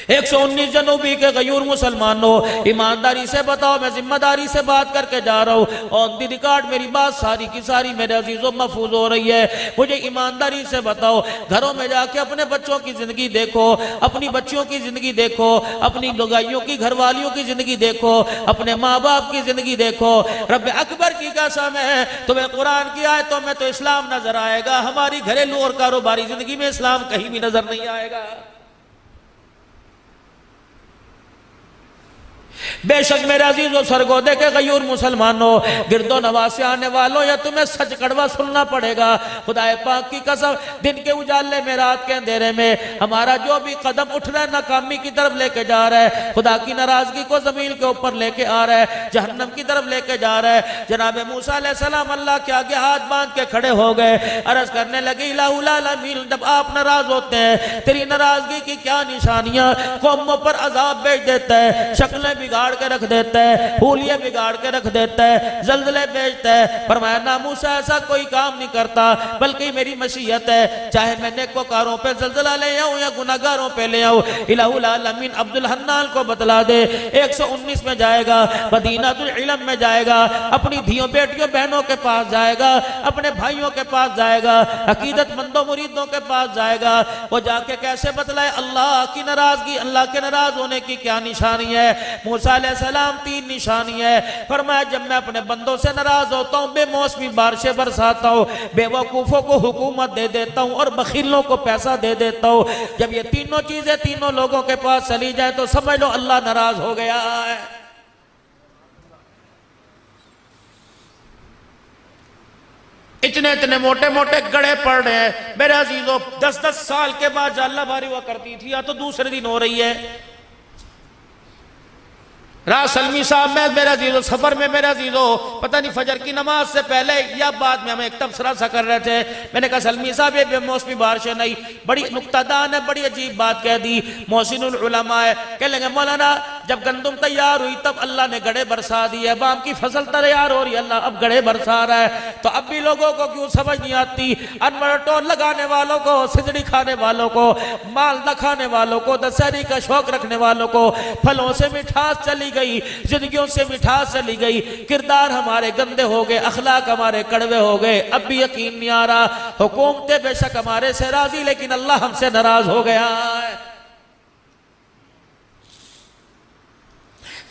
119 जनूबी के गयूर मुसलमानों, ईमानदारी से बताओ, मैं जिम्मेदारी से बात करके जा रहा हूँ। ऑन दी रिकॉर्ड मेरी बात सारी की सारी मेरे अजीजों महफूज हो रही है। मुझे ईमानदारी से बताओ, घरों में जाके अपने बच्चों की जिंदगी देखो, अपनी बच्चियों की जिंदगी देखो, अपनी लुगाइयों की घरवालियों की जिंदगी देखो, अपने माँ बाप की जिंदगी देखो। रब अकबर की कसम है, तुम्हें कुरान की आयतों में तो इस्लाम नजर आएगा, हमारी घरेलू और कारोबारी जिंदगी में इस्लाम कहीं भी नजर नहीं आएगा। बेशक मेरे अजीजों सरगोदे के गयूर मुसलमानों, गिरदो नवाज से आने वालों, या तुम्हें सच कड़वा सुनना पड़ेगा। खुदाए पाक की कसम, दिन के उजाले में रात के अंधेरे में हमारा जो भी कदम उठ रहा है नाकामी की तरफ लेके जा रहा है, खुदा की नाराजगी को जमीन के ऊपर लेके आ रहा है, जहन्नम की तरफ लेके जा रहा है। जनाब मूसा अलैहिस्सलाम अल्लाह के आगे हाथ बांध के खड़े हो गए, अर्ज करने लगे, इलाहुल आलमीन, जब आप नाराज होते हैं तेरी नाराजगी की क्या निशानियां, कौमों पर अजाब भेज देता है, शक्लें बिगाड़ के रख देता है, हुलिये बिगाड़ के रख देता है, जल्जले भेजता है। फरमाया ना मूसा ऐसा कोई काम नहीं करता, बल्कि मेरी मशीयत है, चाहे मैं नेकोकारों पे जल्जला ले आऊं या गुनाहगारों पे ले आऊं। इलाहुल आलमीन अब्दुल हन्नान को बतला दे, 119 में जाएगा, मदीनातुल इल्म में जाएगा, अपनी धियों बेटियों बहनों के पास जाएगा, अपने भाइयों के पास जाएगा, अकीदतमंदों मुरीदों के पास जाएगा। वो जाके कैसे बतलाए अल्लाह की नाराजगी, अल्लाह के नाराज होने की क्या निशानी है। मूसा अलैहिस्सलाम 3 निशानी है। फरमाया जब मैं अपने बंदों से नाराज होता हूँ, बेमौसमी बारिशें बरसाता हूँ, बेवकूफों को हुकूमत दे देता हूँ और बखीलों को पैसा दे देता हूँ। जब ये तीनों चीजें तीनों लोगों के पास चली जाए तो समझ लो अल्लाह नाराज हो गया है। इतने इतने मोटे मोटे गड़े पड़ रहे हैं मेरे अजीजों। 10-10 साल के बाद अल्लाह बारी हुआ करती थी, या तो दूसरे दिन हो रही है। राज सलमी साहब में मेरा जीजो सफर में मेरा जीजो पता नहीं फजर की नमाज से पहले या बाद में हमें एक तबसरा सा कर रहे थे। मैंने कहा सलमी साहब ये बेमौसमी बारिशें नहीं, बड़ी नुक्तादान है, बड़ी अजीब बात कह दी। मोहसिनुल उलमा है, कह लेंगे मौलाना जब गंदुम तैयार हुई तब अल्लाह ने गड़े बरसा दिए, अब आम की फसल तैयार हो रही है, अल्लाह अब गड़े बरसा रहा है। तो अब भी लोगों को क्यों समझ नहीं आती, अनवर टोल लगाने वालों को, सिजड़ी खाने वालों को, माल न खाने वालों को, दशहरी का शौक रखने वालों को फलों से मिठास चली गई, जिंदगियों से मिठास चली गई, किरदार हमारे गंदे हो गए, अखलाक हमारे कड़वे हो गए। अब भी यकीन नहीं आ रहा, हुकूमतें बेशक हमारे से राजी लेकिन अल्लाह हमसे नाराज हो गया है।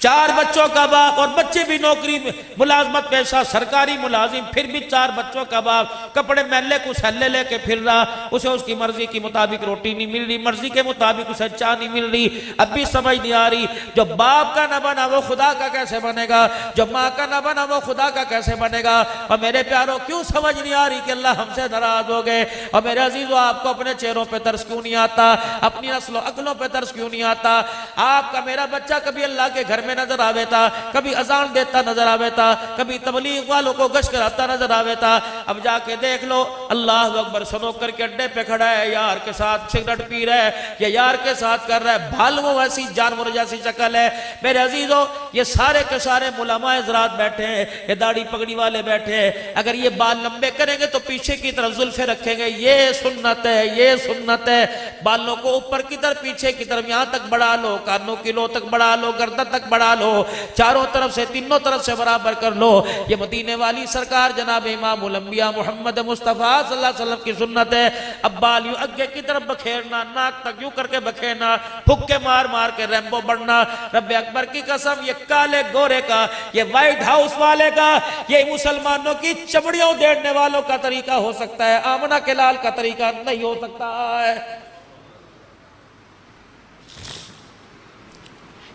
4 बच्चों का बाप, और बच्चे भी नौकरी मुलाजमत पेशा सरकारी मुलाजिम, फिर भी 4 बच्चों का बाप, कपड़े मैले को सल्ले लेके फिर रहा, उसे उसकी मर्जी के मुताबिक रोटी नहीं मिल रही, मर्जी के मुताबिक उसे चाय नहीं मिल रही। अब भी समझ नहीं आ रही, जो बाप का न बना वो खुदा का कैसे बनेगा, जो माँ का न बना वो खुदा का कैसे बनेगा। और मेरे प्यारों क्यों समझ नहीं आ रही कि अल्लाह हमसे नाराज हो गए। और मेरे अजीजों आपको अपने चेहरों पर तरस क्यों नहीं आता, अपनी नस्लों अकलों पर तरस क्यों नहीं आता। आपका मेरा बच्चा कभी अल्लाह के घर में नजर आवे था, कभी अजान देता नजर आवे था, कभी तबलीग वालों को गश्त कराता नजर आवे था। अब जाके देख लो अल्लाह अकबर सनोकर के अड्डे पे खड़ा है, यार के साथ सिगरेट पी रहा है या यार के साथ कर रहा है, भालू ऐसी जानवर जैसी शक्ल है। मेरे अजीजों ये सारे के सारे मुलामा हज़रात बैठे हैं, ये दाढ़ी पगड़ी वाले बैठे हैं, अगर ये बाल लंबे करेंगे तो पीछे की तरफ जुल्फे रखेंगे, ये सुन्नत है, ये सुन्नत है। बालों को ऊपर की तरफ पीछे की तरफ यहाँ तक बढ़ा लो, कानों की लो तक बढ़ा लो, गर्दन तक बढ़ा लो, चारों तरफ से तीनों तरफ से बराबर कर लो। ये मदीने वाली सरकार जनाब इमामुल अंबिया मोहम्मद मुस्तफा सल्लल्लाहु अलैहि वसल्लम की सुन्नत है। अब बाल यूं आगे की तरफ बखेरना, नाक तक यूं करके बखेरना, फुक्के मार मार के रैम्बो बढ़ना। रब्बे अकबर की कसम ये काले गोरे का, ये व्हाइट हाउस वाले का, ये मुसलमानों की चमड़ियों उधेड़ने वालों का तरीका हो सकता है, आमना के लाल का तरीका नहीं हो सकता है।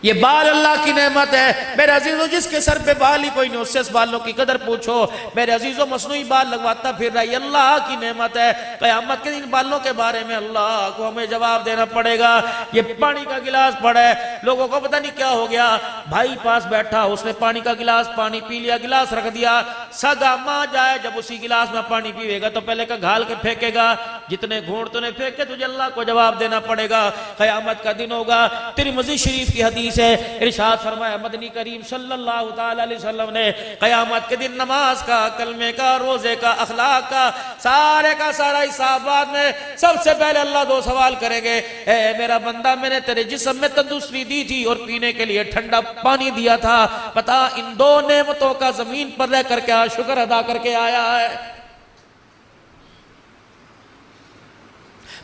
ये बाल अल्लाह की नेमत है मेरे अजीजों, जिसके सर पे बाल ही कोई नहीं उससे इस बालों की कदर पूछो। मेरे अजीजों मसनूई बाल लगवाता फिर रहा है, अल्लाह की नेमत है। क़यामत के दिन बालों के बारे में अल्लाह को हमें जवाब देना पड़ेगा। ये पानी का गिलास पड़ा है, लोगों को पता नहीं क्या हो गया, भाई पास बैठा उसने पानी का गिलास पानी पी लिया, गिलास रख दिया, सगा माँ जाए जब उसी गिलास में पानी पीएगा तो पहले का घाल के फेंकेगा, जितने घूंट तूने फेंके तुझे अल्लाह को जवाब देना पड़ेगा। क़यामत का दिन होगा। तिरमिज़ी शरीफ की हदीस है, इरशाद फरमाया मदनी करीम सल्लल्लाहु ताला अलैहि वसल्लम ने क़यामत के दिन नमाज का, कलमे का, रोजे का, अखलाक का सारे का सारा हिसाब बाद में सबसे पहले अल्लाह दो सवाल करेंगे। ए मेरा बंदा, मैंने तेरे जिस्म में तंदुरुस्ती दी थी और पीने के लिए ठंडा पानी दिया था, पता इन दो नेमतों का जमीन पर रह करके आज शुक्र अदा करके आया है।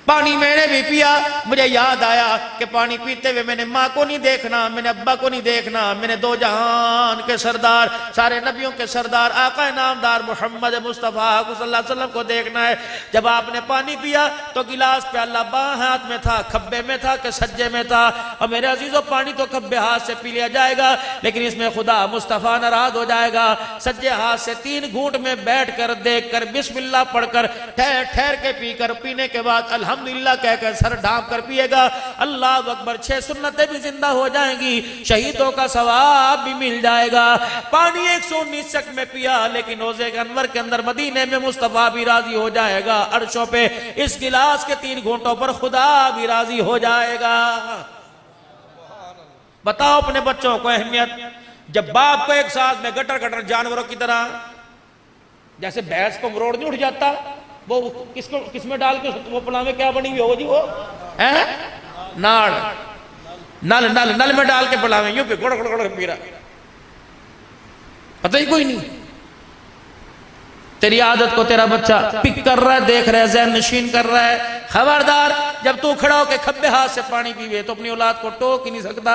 पानी मैंने भी पिया, मुझे याद आया कि पानी पीते हुए मैंने माँ को नहीं देखना, मैंने अब्बा को नहीं देखना, मैंने दो जहान के सरदार, सारे नबियों के सरदार आका नामदार मोहम्मद मुस्तफ़ा सल्लल्लाहु अलैहि वसल्लम को देखना है। जब आपने पानी पिया तो गिलास प्याला बाएं हाथ में था, खब्बे में था कि सज्जे में था? और मेरे अजीजों, पानी तो खब्बे हाथ से पी लिया जाएगा, लेकिन इसमें खुदा मुस्तफ़ा नाराज हो जाएगा। सज्जे हाथ से 3 घूंट में बैठ कर देख कर बिस्मिल्लाह पढ़कर ठहर ठहर के पीकर पीने के बाद अल्हम्दुलिल्लाह कहकर सर ढांप कर पिएगा। अल्लाह अकबर, 6 सुन्नतें भी जिंदा हो जाएंगी, शहीदों का सवाब भी मिल जाएगा। पानी 119 शक में पिया, लेकिन रोजे के अनवर के अंदर मदीने में मुस्तफा भी राजी हो जाएगा। अर्शों पे इस गिलास के 3 घूंटों पर खुदा भी राजी हो जाएगा। बताओ अपने बच्चों को अहमियत। जब बाप को एक साथ में गटर गटर जानवरों की तरह, जैसे भैंस को मरोड़ नहीं उठ जाता, वो किसमें डाल के वो पलावे क्या बनी हुई होगी वो है नाड़, नल नल नल में डाल के पलावे यूं पे गुड़ गुड़ गुड़ पी रहा, पता ही कोई नहीं। तेरी आदत को तेरा बच्चा पिक कर रहा है, देख रहा है, ज़हन नशीन कर रहा है। खबरदार, जब तू खड़ा होके खब्बे हाथ से पानी पीवे तो अपनी औलाद को टोक ही नहीं सकता।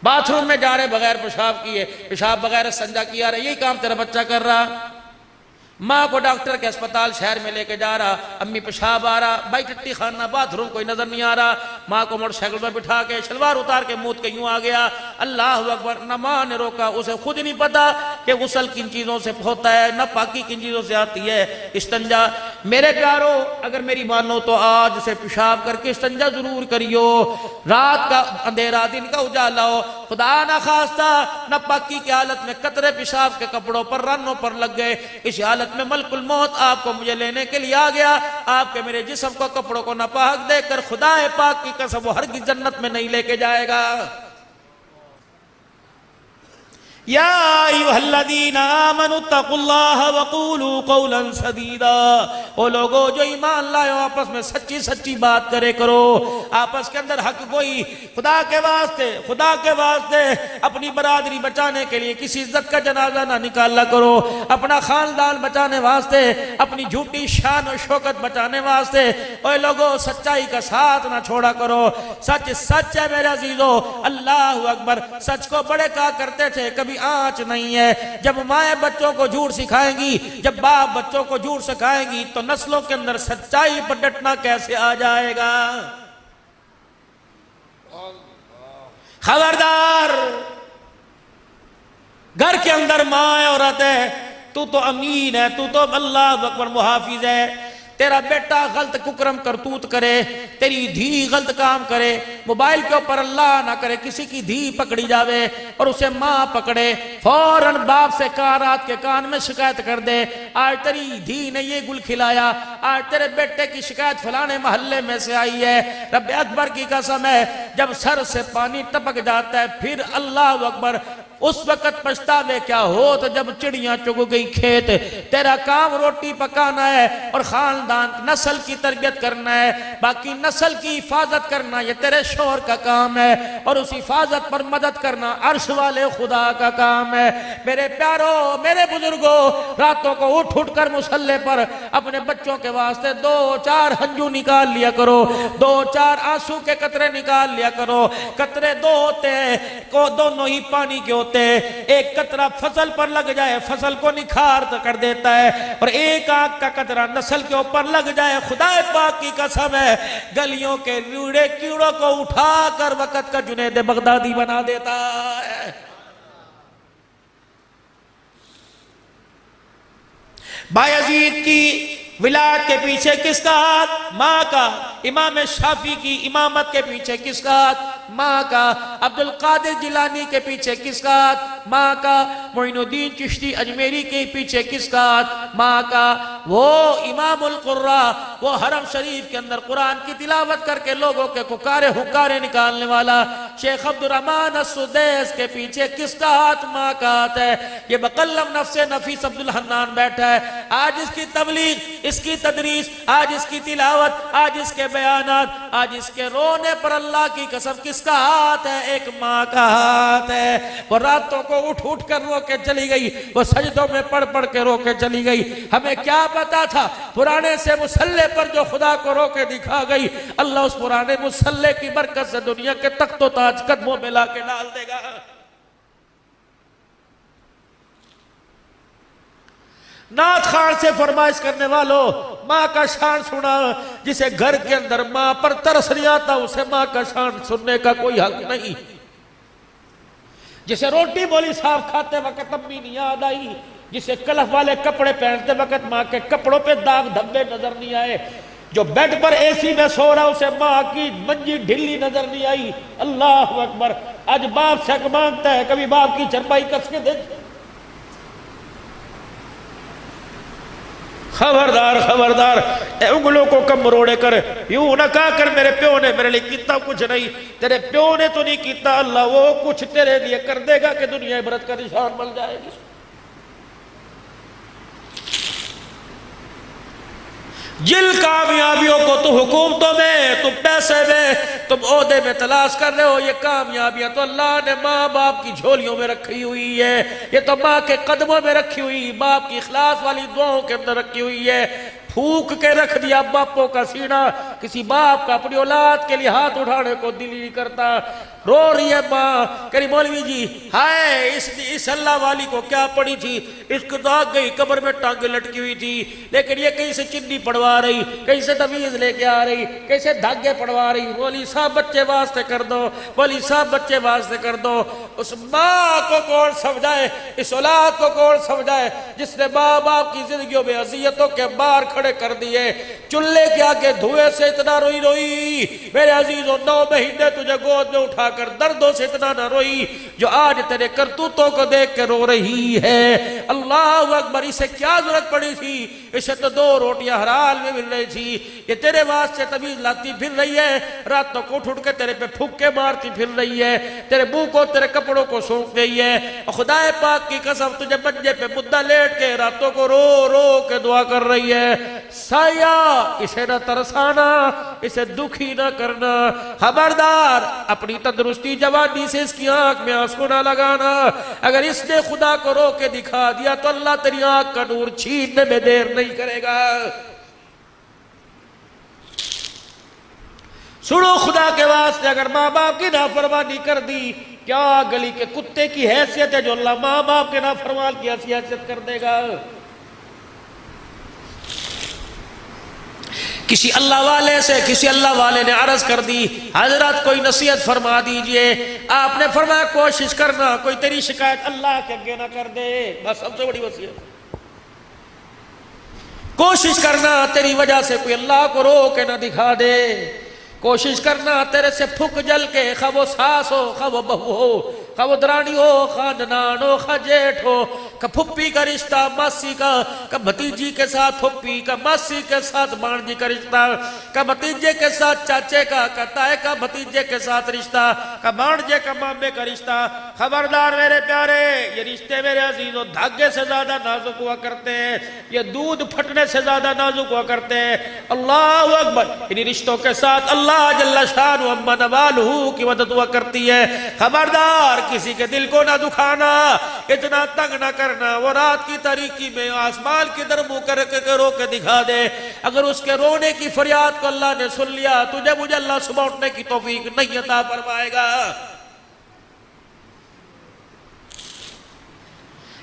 बाथरूम में जा रहे बगैर पेशाब किए, पेशाब बगैर संजा किया रहे, यही काम तेरा बच्चा कर रहा। माँ को डॉक्टर के अस्पताल शहर में लेके जा रहा, अम्मी पेशाब आ रहा, भाई टट्टी खाना, बाथरूम कोई नजर नहीं आ रहा। माँ को मोटरसाइकिल पर बिठा के शलवार उतार के मुंह के यूं आ गया। अल्लाह अकबर, न माँ ने रोका, उसे खुद नहीं पता कि गुस्ल किन चीजों से होता है, न पाकी किन चीजों से आती है। इस्तंजा, मेरे प्यारो, अगर मेरी मानो तो आज से पेशाब करके इस्तंजा जरूर करियो। रात का अंधेरा, दिन का उजाला हो, खुदा ना खास्ता न पाकी की हालत में कतरे पेशाब के कपड़ों पर, रनों पर लग गए, इस हालत में मलकुल मौत आपको मुझे लेने के लिए आ गया। आपके मेरे जिस्म को, कपड़ों को नापाक देखकर खुदाए पाक की कसम वो हरगिज़ जन्नत में नहीं लेके जाएगा। या अय्युहल्लज़ीना आमनु तक़ुल्लाह वक़ूलू क़ौलन सदीदा। ओ लोगो जो ईमान लाए हो, आपस में सच्ची सच्ची बात करे करो। आपस के अंदर हक कोई, खुदा के वास्ते अपनी बरादरी बचाने के लिए किसी इज्जत का जनाजा ना निकाला करो। अपना खानदान बचाने वास्ते, अपनी झूठी शान और शौकत बचाने वास्ते ओ लोगो सच्चाई का साथ ना छोड़ा करो। सच सच है मेरे अजीजों। अल्लाह अकबर, सच को बड़े कहा करते थे, कभी आंच नहीं है। जब माए बच्चों को झूठ सिखाएंगी, जब बाप बच्चों को झूठ सिखाएंगी, तो नस्लों के अंदर सच्चाई पर डटना कैसे आ जाएगा। खबरदार, घर के अंदर माँ औरत है, तू तो अमीन है, तू तो अल्लाह अकबर मुहाफिज है। तेरा बेटा गलत कुकरम करतूत करे, तेरी धी गलत काम करे, मोबाइल के ऊपर अल्लाह ना करे किसी की धी पकड़ी जावे और उसे माँ पकड़े, फौरन बाप से कहा रात के कान में शिकायत कर दे, आज तेरी धी ने ये गुल खिलाया, आज तेरे बेटे की शिकायत फलाने मोहल्ले में से आई है। रब अकबर की कसम है, जब सर से पानी टपक जाता है फिर अल्लाह अकबर उस वक्त पछतावे क्या हो तो जब चिड़ियां चुग गई खेत। तेरा काम रोटी पकाना है और खानदान नस्ल की तरबियत करना है, बाकी नस्ल की हिफाजत करना ये तेरे शोहर का काम है और उस हिफाजत पर मदद करना अर्श वाले खुदा का काम है। मेरे प्यारों, मेरे बुजुर्गों, रातों को उठ उठ कर मुसल्ले पर अपने बच्चों के वास्ते 2-4 हंजू निकाल लिया करो, 2-4 आंसू के कतरे निकाल लिया करो। कतरे 2 होते हैं, को दोनों ही पानी के होते। एक कतरा फसल पर लग जाए, फसल को निखार कर देता है, और एक आंख का कतरा नस्ल के ऊपर लग जाए, खुदा पाक की कसम है गलियों के कीड़े कीड़ों को उठाकर वक्त का जुनैद बगदादी बना देता है। बायजीद की विलायत के पीछे किसका हाथ? माँ का। इमाम शाफी की इमामत के पीछे किसका हाथ? माँ का। अब्दुल कादिर जिलानी के पीछे किसका हाथ? माँ का। मोइनुद्दीन चिश्ती अजमेरी के पीछे किसका हाथ? माँ का। वो इमामुल कुर्रा, वो हरम शरीफ के अंदर कुरान की तिलावत करके लोगों के कुकारे हुकारे निकालने वाला शेख अब्दुर्रहमान अस्सुदैस के पीछे किसका हाथ? माँ का हाथ है। ये बकल्लम नफ्से नफीस अब्दुल हन्नान बैठा है, आज इसकी तबलीग, इसकी तदरीस, आज इसकी तिलावत, आज इसके बयानात, आज इसके रोने पर अल्लाह की कसम किसका हाथ है? एक माँ का हाथ है। वो रातों को उठ उठ कर रो के चली गई, वो सजदों में पढ़ पढ़ के रो के चली गई। हमें क्या पता था पुराने से मुसल्ले पर जो खुदा को रो के दिखा गई, अल्लाह उस पुराने मुसल्ले की बरकत से दुनिया के तख्तो ताज कदमों में लाके डाल देगा। नाथ खान से फरमाइश करने वालों, माँ का शान सुना। जिसे घर के अंदर माँ पर तरस नहीं आता उसे माँ का शान सुनने का कोई हक नहीं। जिसे रोटी बोली साफ खाते वक्त अम्मी नहीं याद आई, जिसे कलफ वाले कपड़े पहनते वक्त माँ के कपड़ों पे दाग धब्बे नजर नहीं आए, जो बेड पर एसी में सो रहा उसे माँ की मंजी ढिल्ली नजर नहीं आई। अल्लाह अकबर। आज बाप से मांगता है, कभी बाप की चरपाई कस के देख। खबरदार खबरदार, उंगलों को कम मरोड़े कर, यूं ना कहा कर मेरे प्यो ने मेरे लिए कितना कुछ नहीं। तेरे प्यो ने तो नहीं किया, अल्लाह वो कुछ तेरे लिए कर देगा कि दुनिया इबरत का निशान बन जाएगी। जिन कामयाबियों को तुम हुकूमतों में, तुम पैसे में, तुम ओहदे में तलाश कर रहे हो, ये कामयाबियां तो अल्लाह ने माँ बाप की झोलियों में रखी हुई है। ये तो माँ के कदमों में रखी हुई, बाप की इखलास वाली दुआओं के अंदर रखी हुई है। फूक के रख दिया बापों का सीना, किसी बाप का अपनी औलाद के लिए हाथ उठाने को दिल नहीं करता। रो रही है माँ, करी मौलवी जी हाय इस अल्लाह वाली को क्या पड़ी थी, इसको तो आग गई, कब्र में टांगे लटकी हुई थी, लेकिन ये कहीं से चिन्नी पड़वा रही, कहीं से तवीज लेके आ रही, कैसे धागे पड़वा रही। बोली साहब बच्चे वास्ते कर दो, बोली साहब बच्चे वास्ते कर दो। उस माँ को कौन समझाए, इस औलाद को कौन समझाए जिसने माँ बाप की जिंदगियों में अजियतों के बार खड़े कर दिए। चूल्हे के आगे धुएं से इतना रोई रोई मेरे अजीजों, 9 महीने तुझे गोद में उठाकर दर्दों से इतना न रोई जो आज तेरे करतूतों को देख के रो रही है। अल्लाह अकबर। इसे क्या जरूरत पड़ी थी, इसे तो 2 रोटियां हराल में मिल रही थी, ये तेरे वास्ते तवीज लाती फिर रही है, रातों को उठ उठ के तेरे पे फुक्के मारती फिर रही है, तेरे मुंह को तेरे कपड़ों को सूंघ गई है। और खुदाए पाक की कसम तुझे मंजे पे मुद्दा लेट के रातों को रो रो के दुआ कर रही है। साया इसे न तरसाना, इसे दुखी न करना। खबरदार अपनी तंदुरुस्ती जवानी से इसकी आंख में आंसू न लगाना। अगर इसने खुदा को रो के दिखा दिया तो अल्लाह तेरी आंख का नूर छीनने में देर नहीं करेगा। सुनो खुदा के वास्ते, अगर माँ बाप की नाफरमानी कर दी, क्या गली के कुत्ते की हैसियत है जो अल्लाह माँ बाप के नाफरमान की हैसियत कर देगा। किसी अल्लाह वाले से किसी अल्लाह वाले ने अर्ज कर दी, हजरत कोई नसीहत फरमा दीजिए। आपने फरमाया कोशिश करना कोई तेरी शिकायत अल्लाह के आगे ना कर दे, बस सबसे बड़ी वसीयत। कोशिश करना तेरी वजह से कोई अल्लाह को रो के ना दिखा दे। कोशिश करना तेरे से फुक जल के, खा वो सास हो, खा वो बहू हो, खा वो दरानी हो, खा ननान हो, खा जेठ हो, का फुप्पी का रिश्ता मासी का भतीजी के साथ फुप्पी का, मासी के साथ भांजी का रिश्ता, का भतीजे के साथ चाचे का ताए का भतीजे के साथ रिश्ता, का भांजे का मामे का रिश्ता। खबरदार मेरे प्यारे, ये रिश्ते मेरे अजीजों धागे से ज्यादा नाजुक हुआ करते हैं, ये दूध फटने से ज्यादा नाजुक हुआ करते हैं। अल्लाह अकबर। इन रिश्तों के साथ अल्लाह जल्ला शानु अम्मा नवालहू की मदद हुआ करती है। खबरदार किसी के दिल को ना दुखाना, इतना तंग ना करना। वो रात की तारीकी में आसमान की तरफ मुंह करके रो के दिखा दे। अगर उसके रोने की फरियाद को अल्लाह ने सुन लिया, तुझे मुझे अल्लाह सुबह उठने की तौफीक नहीं अता फरमाएगा।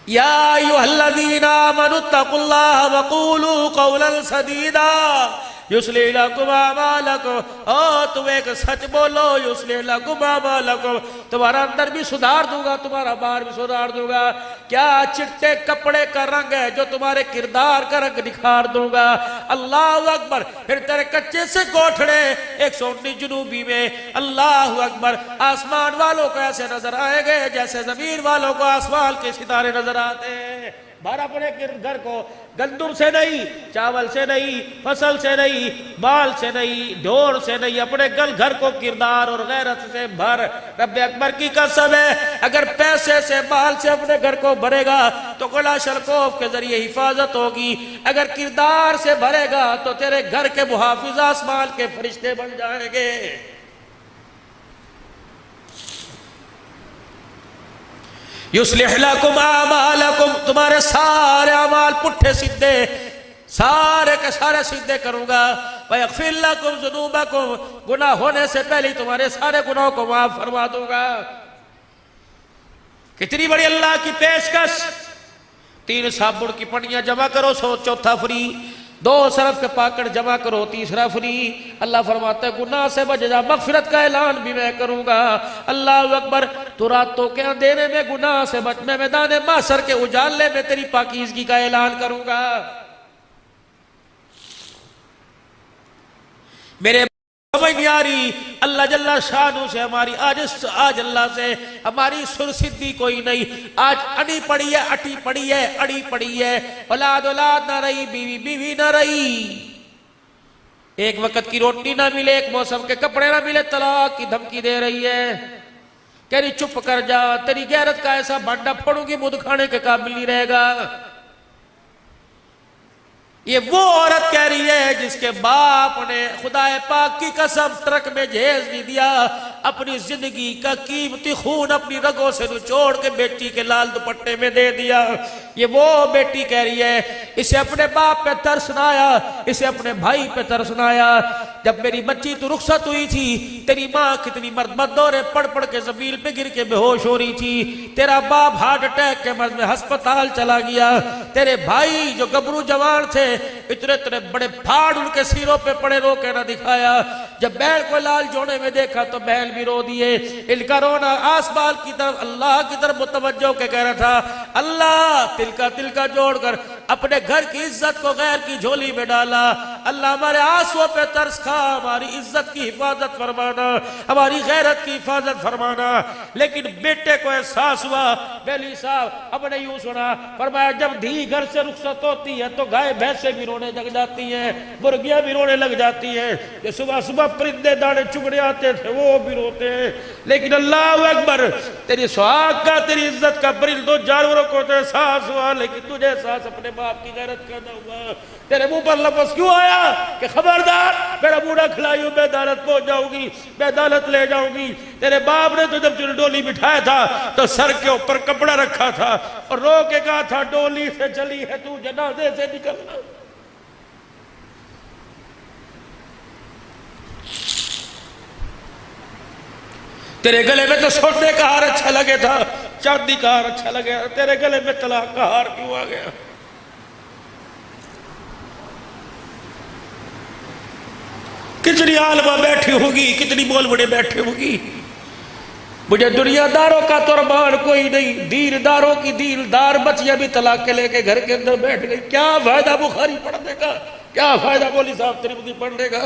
या अय्युहल्लज़ीना आमनुत्तकुल्लाह वक़ूलू क़ौलन सदीदा। युस्लिह लकुम अमालकुम, ओ तुम एक सच बोलो, युस्लिह लकुम अमालकुम, तुम्हारा अंदर भी सुधार दूंगा, तुम्हारा बाहर भी सुधार दूंगा। क्या चिट्टे कपड़े का रंग है जो तुम्हारे किरदार का रंग निखार दूंगा। अल्लाह अकबर। फिर तेरे कच्चे से कोठड़े 119 जुनूबी में, अल्लाह अकबर, आसमान वालों को ऐसे नजर आएंगे जैसे जमीन वालों को आसमान के सितारे नजर आते हैं। भर अपने घर को गंदुम से नहीं, चावल से नहीं, फसल से नहीं, बाल से नहीं, ढोर से नहीं, अपने घर को किरदार और गैरत से भर। रब्बे अकबर की कसम है, अगर पैसे से माल से अपने घर को भरेगा तो कला शलकोफ के जरिए हिफाजत होगी, अगर किरदार से भरेगा तो तेरे घर के मुहाफिज आसमान के फरिश्ते बन जाएंगे। युस्लिह लकुम अमालकुम, तुम्हारे सारे अमाल पुट्ठे सीधे, सारे के सारे सीधे करूंगा। वयग़फ़िर लकुम ज़ुनूबकुम, गुनाह होने से पहले तुम्हारे सारे गुनाहों को माफ फरमा दूंगा। कितनी बड़ी अल्लाह की पेशकश। 3 साबुन की पन्नियां जमा करो, 100 चौथा फ्री। 2 सरफ के पाकट जमा करो, तीसरा फ्री। अल्लाह फरमाता है गुनाह से बच जा, मगफिरत का ऐलान भी मैं करूंगा। अल्लाह अकबर। तो रातों के अंधेरे में गुनाह से बच, मैं मैदान मासर के उजाले में तेरी पाकीज़गी का ऐलान करूंगा। मेरे समझ नहीं आ रही, अल्लाह जल्ला शानू से हमारी आज अल्लाह से हमारी सुरसिद्धि कोई नहीं। आज अड़ी पड़ी है, अटी पड़ी है, अड़ी पड़ी है, औलाद औलाद ना रही, बीवी बीवी ना रही, एक वक्त की रोटी ना मिले, एक मौसम के कपड़े ना मिले, तलाक की धमकी दे रही है। कह रही चुप कर जा, तेरी गैरत का ऐसा भांडा फोड़ूंगी मुंह खाने के काबिल नहीं रहेगा। ये वो औरत कह रही है जिसके बाप ने खुदाए पाक की कसम ट्रक में जहेज नहीं दिया, अपनी जिंदगी का कीमती खून अपनी रगों से निचोड़ के बेटी के लाल दुपट्टे में दे दिया। ये वो बेटी कह रही है, इसे अपने बाप पे तरस ना आया, इसे अपने भाई पे तरस ना आया। जब मेरी बच्ची तू रुखसत हुई थी, तेरी माँ कितनी मर्द दौरे पड़ पड़ के जमीन पे गिर के बेहोश हो रही थी, तेरा बाप हार्ट अटैक के मर्ज में अस्पताल चला गया, तेरे भाई जो गबरू जवान थे इतने इतने बड़े फाड़ उनके सिरों पे पड़े, रो के ना दिखाया। जब बैल को लाल जोड़े में देखा तो बैल भी रो दिए। इनका रोना आसमान की तरफ, अल्लाह की तरफ मुतवज्जो के कह रहा था, अल्लाह तिलका तिलका जोड़कर अपने घर की इज्जत को गैर की झोली में डाला। अल्लाह हमारे आंसुओं पे तरस खा, हमारी इज्जत की हिफाजत फरमाना, हमारी गैरत की हिफाजत फरमाना। लेकिन बेटे को एहसास हुआ, बेली साहब अपने यूं सुना, फरमाया जब धी घर से रुखसत होती है तो गाय भैंसे भी रोने लग जाती हैं, मुर्गियां भी रोने लग जाती हैं, जो सुबह सुबह परिंदे दाने चुगड़े आते थे वो भी रोते हैं। लेकिन अल्लाह अकबर, तेरी सुहाग का, तेरी इज्जत का परिंदों जानवरों को तो एहसास हुआ, लेकिन तुझे एहसास अपने बाप की गैरत का न हुआ। तेरे मुंह पर लफ्ज़ क्यों आया कि खबरदार मेरा बूढ़ा खिलाई मैं अदालत पहुंच जाऊंगी, मैं अदालत ले जाऊंगी। तेरे बाप ने तो जब तुझे डोली बिठाया था तो सर के ऊपर कपड़ा रखा था और रो के कहा था डोली से चली है तू जनाजे से निकलना। तेरे गले में तो सोने का हार अच्छा लगे था, चांदी का हार अच्छा लगे, तेरे गले में तलाक का हार क्यों आ गया? कितनी आलमा बैठी होगी, कितनी बोल बड़े बैठे होगी। मुझे दुनियादारों का तुरबान कोई नहीं, दीनदारों की दीनदार बच्चियां भी तलाक के लेके घर के अंदर बैठ गई। क्या फायदा बुखारी पढ़ने का, क्या फायदा बोली साहब तिरमिज़ी पढ़ने का?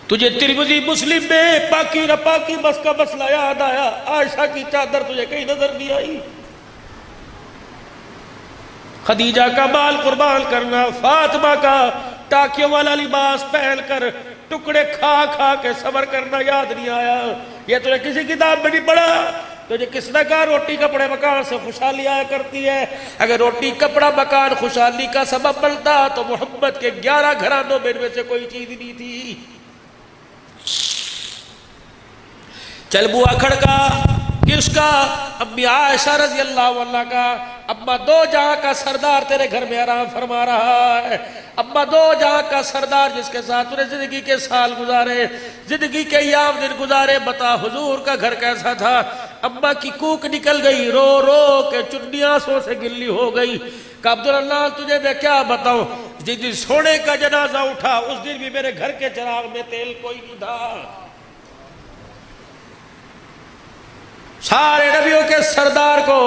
तुझे तिरमिज़ी मुस्लिम में पाकी न पाकी बस का मसला याद आया, आयशा की चादर तुझे कहीं नजर नहीं आई, खदीजा का बाल कुर्बान करना, फातिमा का टाकियों वाला लिबास पहनकर टुकड़े खा खा के सबर करना याद नहीं आया। ये तुझे किसी किताब में नहीं पढ़ा। तुझे किसने कहा रोटी कपड़े मकान से खुशहाली आया करती है? अगर रोटी कपड़ा मकान खुशहाली का सबब बनता तो मोहम्मद के 11 घरानों में इनमें से कोई चीज नहीं थी। चल बुआ खड़का किसका? अम्मी आयशा रज़ी अल्लाह अन्हा का। अम्मा दो जहां का सरदार तेरे घर में आराम फरमा रहा है, अम्मा दो जहां का सरदार जिसके साथ तूने जिंदगी के साल गुजारे, जिंदगी के याम दिन गुजारे, बता हुजूर का घर कैसा था? अम्मा की कूक निकल गई, रो रो के चुन्नी आंसुओं से गिल्ली हो गई। कहा अब्दुल्लाह तुझे मैं क्या बताऊं, जिस दिन सोने का जनाजा उठा उस दिन भी मेरे घर के चिराग में तेल कोई नहीं था। सारे नबियों के सरदार को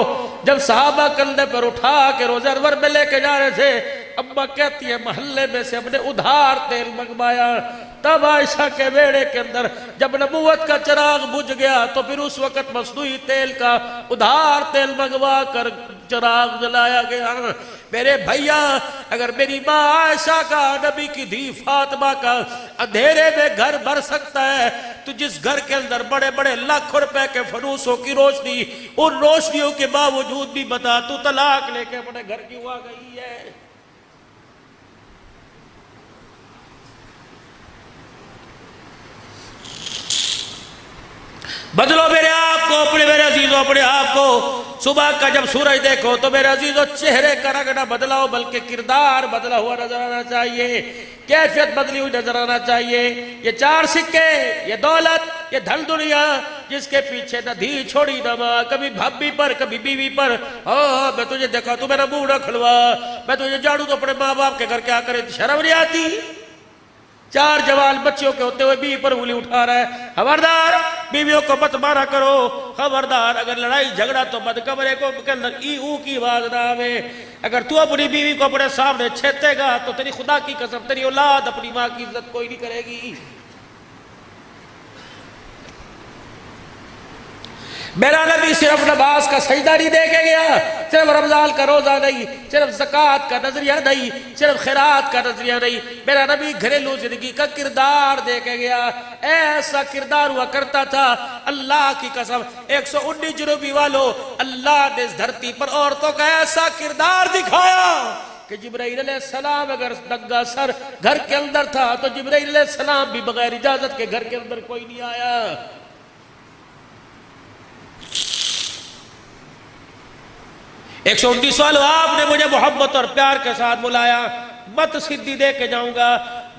जब सहाबा कंधे पर उठा के रोज़े अनवर में लेके जा रहे थे, अम्मा कहती है महल्ले में से हमने उधार तेल मंगवाया। तब आयशा के बेड़े के अंदर जब नबूवत का चिराग बुझ गया तो फिर उस वक्त मसनूई तेल का उधार तेल मंगवा कर चिराग जलाया गया। मेरे भैया, अगर मेरी माँ आयशा का, नबी की धी फातिमा का अंधेरे में घर भर सकता है, तो जिस घर के अंदर बड़े बड़े लाखों रुपए के फनूसों की रोशनी, उन रोशनियों के बावजूद भी बता तू तलाक लेके अपने घर क्यों आ गई है? बदलो मेरे आप को, अपने मेरे अजीजों अपने आप को। सुबह का जब सूरज देखो तो मेरे अजीजों चेहरे का रंग ना बदलाओ, बल्कि किरदार बदला हुआ नजर आना चाहिए, कैफियत बदली हुई नजर आना चाहिए। ये चार सिक्के, ये दौलत, ये धन दुनिया, जिसके पीछे न धी छोड़ी न माँ, कभी भाभी पर कभी बीवी पर। हाँ, मैं तुझे देखा तू मेरा मुंह न खुलवा, मैं तुझे झाड़ू तो अपने माँ बाप के घर क्या करे, शर्म नहीं आती? चार जवान बच्चियों के होते हुए बीवी पर उंगली उठा रहा है। खबरदार, बीवियों को मत मारा करो, खबरदार। अगर लड़ाई झगड़ा तो मत कमरे को के अंदर ई ऊ की आवाज ना आवे। अगर तू अपनी बीवी को अपने सामने छेतेगा तो तेरी खुदा की कसम तेरी औलाद अपनी माँ की इज्जत कोई नहीं करेगी। मेरा नबी सिर्फ नमाज का सजदा नहीं दे के गया, सिर्फ रमजान का रोजा नहीं, सिर्फ ज़कात का नजरिया नहीं, सिर्फ खैरात का नजरिया नहीं, मेरा नबी घरेलू जिंदगी का किरदार दे के गया। ऐसा किरदार हुआ करता था, अल्लाह की कसम 119 जुनूबी वालों, अल्लाह ने इस धरती पर औरतों का ऐसा किरदार दिखाया कि जिब्राइल अलैहिस्सलाम अगर नंगा सर घर के अंदर था तो जिब्राइल अलैहिस्सलाम भी बगैर इजाजत के घर के अंदर कोई नहीं आया। 119 वालों, आपने मुझे मोहब्बत और प्यार के साथ बुलाया, मत सिद्धि दे के जाऊंगा।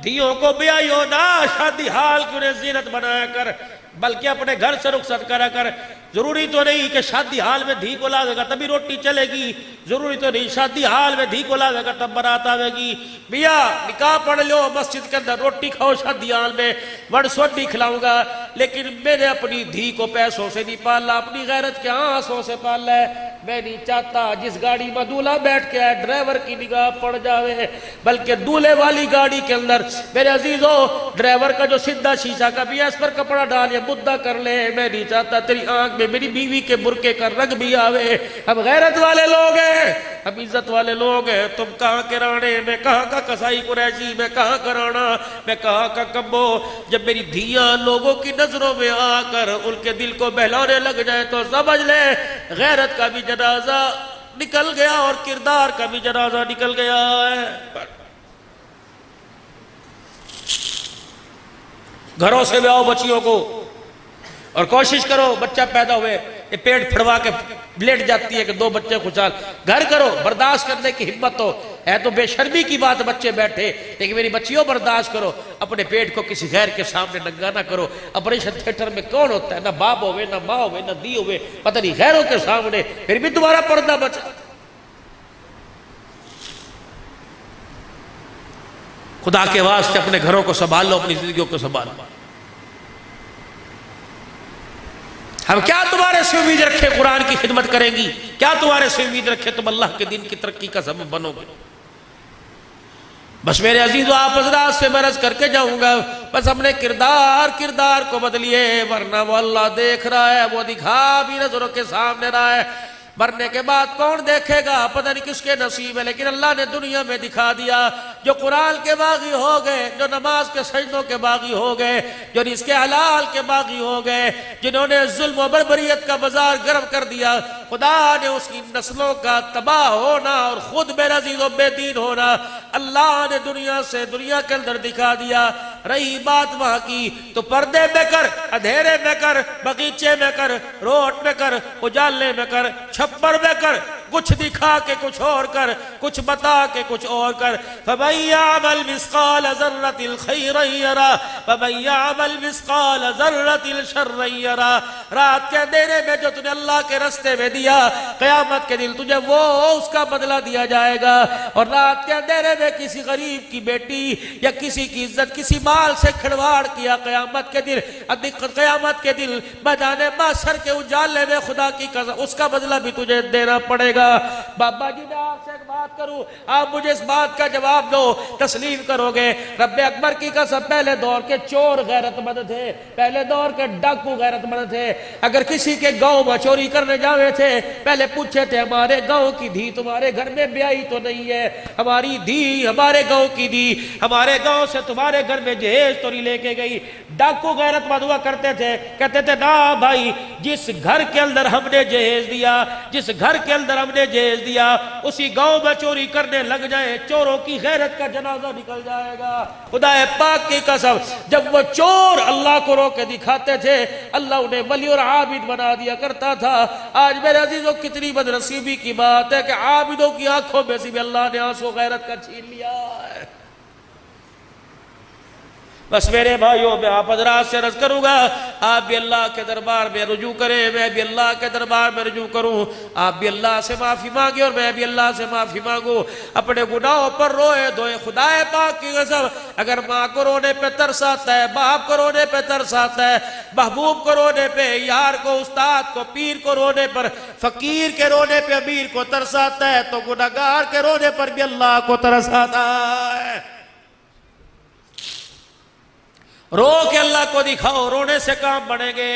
धियों को ब्याहियो ना, शादी हाल की उन्हें जीनत बनाया कर, बल्कि अपने घर से रुखसत करा कर। जरूरी तो नहीं कि शादी हाल में धी को लावेगा तभी रोटी चलेगी, जरूरी तो नहीं शादी हाल में धी को लावेगा तब बारात आवेगी। भैया निकाह पढ़ लो, मस्जिद के अंदर रोटी खाओ, शादी हाल में बड़ सोटी खिलाऊंगा, लेकिन मैंने अपनी धी को पैसों से नहीं पाला, अपनी गैरत के आंसुओं से पाला है। मैं नहीं चाहता जिस गाड़ी में दूल्हा बैठ के आए ड्राइवर की निगाह पड़ जावे, बल्कि दूल्हे वाली गाड़ी के अंदर मेरे अजीजों ड्राइवर का जो सीधा शीशा का भी है इस पर कपड़ा डाल या मुद्दा कर ले। मैं नहीं चाहता तेरी आंख में मेरी बीवी के बुरके का रंग भी आवे। हम गैरत वाले लोग हैं, हम इज्जत वाले लोग हैं। तुम कहाँ के राणे, मैं कहाँ का कसाई कुरैशी, मैं कहाँ का राणा, मैं कहाँ का कब्बो। जब मेरी धियां लोगों की नजरों में आकर उनके दिल को बहलाने लग जाए तो समझ ले गैरत का भी जनाजा निकल गया और किरदार का भी जनाजा निकल गया है। घरों से ब्याओ बच्चियों को और कोशिश करो बच्चा पैदा हुए ये पेट फड़वा के लेट जाती है कि दो बच्चे खुशहाल। घर करो, बर्दाश्त करने की हिम्मत हो, है तो बेशर्मी की बात बच्चे बैठे, लेकिन मेरी बच्चियों बर्दाश्त करो। अपने पेट को किसी गैर के सामने नंगा ना करो। ऑपरेशन थिएटर में कौन होता है, ना बाप होवे ना माँ होवे ना दी होवे, पता नहीं गैरों के सामने, फिर भी तुम्हारा पर्दा बचा। खुदा के वास्ते अपने घरों को संभाल लो, अपनी जिंदगियों को संभालो। हम क्या तुम्हारे से उम्मीद रखे कुरान की खिदमत करेंगी, क्या तुम्हारे से उम्मीद रखे तुम अल्लाह के दिन की तरक्की का सबब बनोगे। बस मेरे अजीजों आप हज़रात से मरज करके जाऊंगा, बस हमने किरदार को बदलिए, वरना वो अल्लाह देख रहा है, वो दिखा भी नजरों के सामने रहा है। मरने के बाद कौन देखेगा, पता नहीं किसके नसीब है, लेकिन अल्लाह ने दुनिया में दिखा दिया। जो कुरान के बागी हो गए, जो नमाज के सजदों के बागी हो गए, जो रिज़्क़े हलाल के बागी हो गए, जिन्होंने जुल्म और बर्बरियत का बाजार गर्म कर दिया, खुदा ने उसकी नस्लों का तबाह होना और खुद बेनज़ीर और बेदीन होना अल्लाह ने दुनिया के अंदर दिखा दिया। रही बात वहां की तो पर्दे में कर, अंधेरे में कर, बगीचे में कर, रोड में कर, उजाले में कर, छप्पर में कर, कुछ दिखा के कुछ और कर, कुछ बता के कुछ और कर। फमन यअमल मिस्काल ज़र्रतिल खैरन यरा वमन यअमल मिस्काल ज़र्रतिल शर्रन यरा। रात के अंधेरे में जो तूने अल्लाह के रास्ते में दिया, क़यामत के दिन तुझे वो उसका बदला दिया जाएगा। और रात के अंधेरे में किसी गरीब की बेटी या किसी की इज्जत, किसी माल से खिलवाड़ किया, क़यामत के दिन मैदान माशर के उजाले में खुदा की कसम उसका बदला भी तुझे देना पड़ेगा। बाबा जी मैं आपसे एक बात करूं, आप मुझे इस बात का जवाब दो, तस्लीम करोगे? रब्बे अकबर की कसम पहले दौर के चोर गैरतमंद थे, पहले दौर के डाकू गैरतमंद थे। अगर किसी के गांव में चोरी करने जावे थे, पहले पूछे थे हमारे गांव की धी तुम्हारे घर में ब्याही तो नहीं है? हमारी धी हमारे गांव की धी हमारे गांव से तुम्हारे घर में जहेज तो नहीं लेके गई? डाकू गैरतमंद हुआ करते थे, कहते थे ना भाई, जिस घर के अंदर हमने जहेज दिया, जिस घर के अंदर हमने जहेज दिया, उसी गांव में चोरी करने लग जाए, चोरों की गैरत का जनाजा निकल जाएगा। खुदा पाक की कसम जब वो चोर अल्लाह को रोके दिखाते थे, अल्लाह उन्हें वली और आबिद बना दिया करता था। आज मेरे अजीजों कितनी बदनसीबी की बात है कि आबिदों की आंखों में से भी अल्लाह ने आंसू गैरत का छीन लिया है। बस मेरे भाइयों मैं आप हजरात से अर्ज करूंगा, आप भी अल्लाह के दरबार में रुजू करें, मैं भी अल्लाह के दरबार में रुजू करूं। आप भी अल्लाह से माफ़ी मांगे और मैं भी अल्लाह से माफ़ी मांगू। अपने गुनाहों पर रोए धोए खुदाए पाक की कसम, अगर माँ को रोने पे तरस आता है, बाप को रोने पे तरस आता है, महबूब को रोने पे, यार को, उस्ताद को, पीर को रोने पर, फकीर के रोने पे अमीर को तरस आता है, तो गुनाहगार के रोने पर भी अल्लाह को तरस आता है। रो के अल्लाह को दिखाओ, रोने से काम बनेंगे,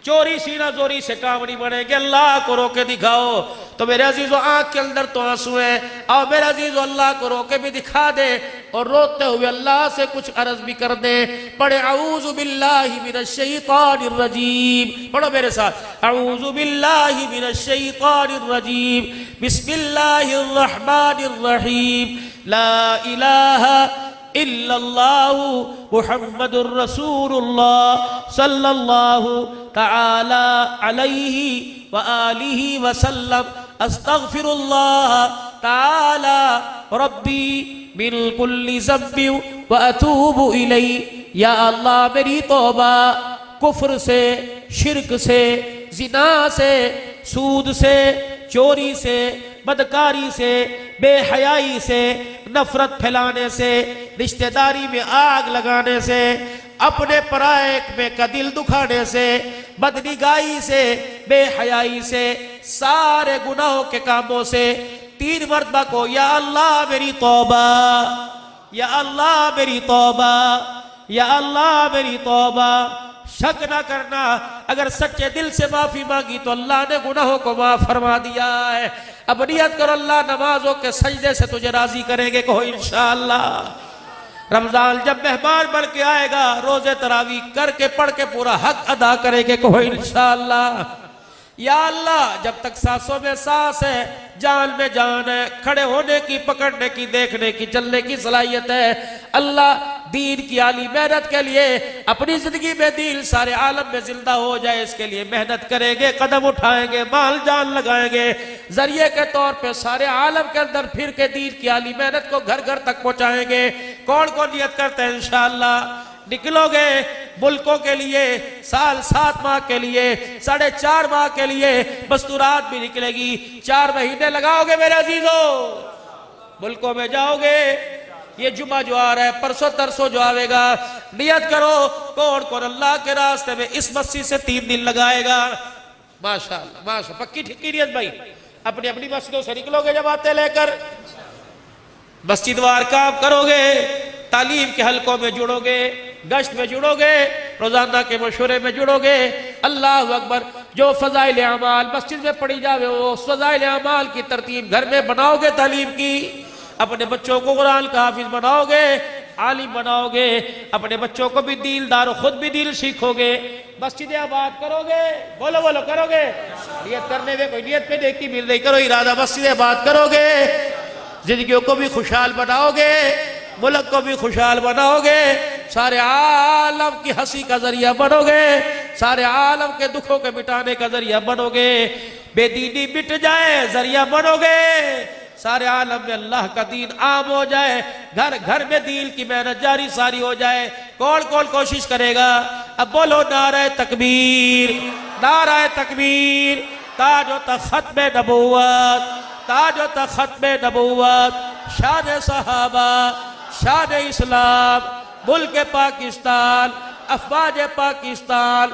चोरी सीना जोरी से काम नहीं बनेंगे। अल्लाह को रो के दिखाओ। तो मेरे अजीजों आंख के अंदर तो आंसू है, और मेरे अजीजों अल्लाह को रो के भी दिखा दे और रोते हुए अल्लाह से कुछ अर्ज भी कर दे। पढ़े औज़ु बिल्लाहि मिनश शैतानिर रजीम, पढ़ो मेरे साथ, औज़ु बिल्लाहि मिनश शैतानिर रजीम, बिस्मिल्लाहिर रहमानिर रहीम, ला इलाहा इल्लल्लाहु मुहम्मदुर रसूलुल्लाह सल्लल्लाहु तआला अलैहि व आलिहि व सल्लम, अस्तगफिरुल्लाह तआला रब्बी मिन कुल्ली ज़म्बि व अतूबु इलैहि। या अल्लाह मेरी तौबा कुफ्र से, शिरक से, जिना से, सूद से, चोरी से, बदकारी से, बेहयाई से, नफरत फैलाने से, रिश्तेदारी में आग लगाने से, अपने पराये में का दिल दुखाने से, बदनिगाही से, बेहयाई से, सारे गुनाहों के कामों से 3 मरतबा को या अल्लाह मेरी तौबा, या अल्लाह मेरी तौबा, या अल्लाह मेरी तौबा। शक ना करना, अगर सच्चे दिल से माफी मांगी तो अल्लाह ने गुनाहों को माफ फरमा दिया है। अब नियत करो अल्लाह नमाजों के सजदे से तुझे राजी करेंगे, कहो इंशाअल्लाह। रमजान जब मेहमान बन के आएगा, रोजे तरावी करके पढ़ के पूरा हक अदा करेंगे, कहो इंशाअल्लाह। या अल्लाह जब तक सांसों में सांस है, जान में जान है, खड़े होने की, पकड़ने की, देखने की, चलने की सलाहियत है, अल्लाह दीन की आली मेहनत के लिए अपनी जिंदगी में दीन सारे आलम में जिंदा हो जाए, इसके लिए मेहनत करेंगे, कदम उठाएंगे, माल जान लगाएंगे, जरिए के तौर पे सारे आलम के अंदर फिर के दीन की आली मेहनत को घर घर तक पहुंचाएंगे। कौन कौन नियत करते हैं इंशाअल्लाह? निकलोगे मुल्कों के लिए, साल 7 माह के लिए, 4.5 माह के लिए, मस्तूरात भी निकलेगी, 4 महीने लगाओगे मेरे अजीजों, मुल्कों में जाओगे। ये जुमा जो आ रहा है, परसों तरसों जो आवेगा, नियत करो कौन कौन अल्लाह के रास्ते में इस मस्जिद से 3 दिन लगाएगा। माशाअल्लाह माशाअल्लाह, पक्की ठिक्की नियत भाई। अपनी अपनी मस्जिदों से निकलोगे जमातें लेकर, मस्जिद वार काम करोगे, तालीम के हलकों में जुड़ोगे, गश्त में जुड़ोगे, रोजाना के मशवरे में जुड़ोगे। अल्लाह अकबर। जो फजाइल अमाल मस्जिद में पढ़ी जावे, वो फजाइल अमाल की तरतीब घर में बनाओगे, तालीम की, अपने बच्चों को कुरान का हाफिज बनाओगे, आलिम बनाओगे, अपने बच्चों को भी दीलदार, खुद भी दिल सीखोगे, मस्जिद आबाद करोगे। बोलो बोलो करोगे? नियत करने में कोई नियत पे देखती मिल रही, करो इरादा, मस्जिद आबाद करोगे, जिंदगियों को भी खुशहाल बनाओगे, मुल्क को भी खुशहाल बनाओगे, सारे आलम की हंसी का जरिया बनोगे, सारे आलम के दुखों के मिटाने का जरिया बनोगे। बेदीनी मिट जाए, जरिया बनोगे, सारे आलम में अल्लाह का दीन आम हो जाए, घर घर में दीन की मेहनत जारी सारी हो जाए। कौन कौन कोशिश करेगा? अब बोलो नारे तकबीर, नारे तकबीर। ताजो तख्त में नबूवत, ताजो तख्त में नबूवत, शान सहाबा, शान इस्लाम, मुल्क पाकिस्तान, अफवाज पाकिस्तान,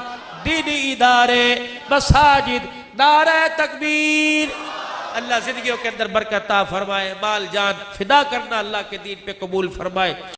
दीनी इदारे, मसाजिद, नारे तकबीर। अल्लाह जिंदगियों के अंदर बरकत फरमाए, माल जान फिदा करना अल्लाह के दीन पे कबूल फरमाए।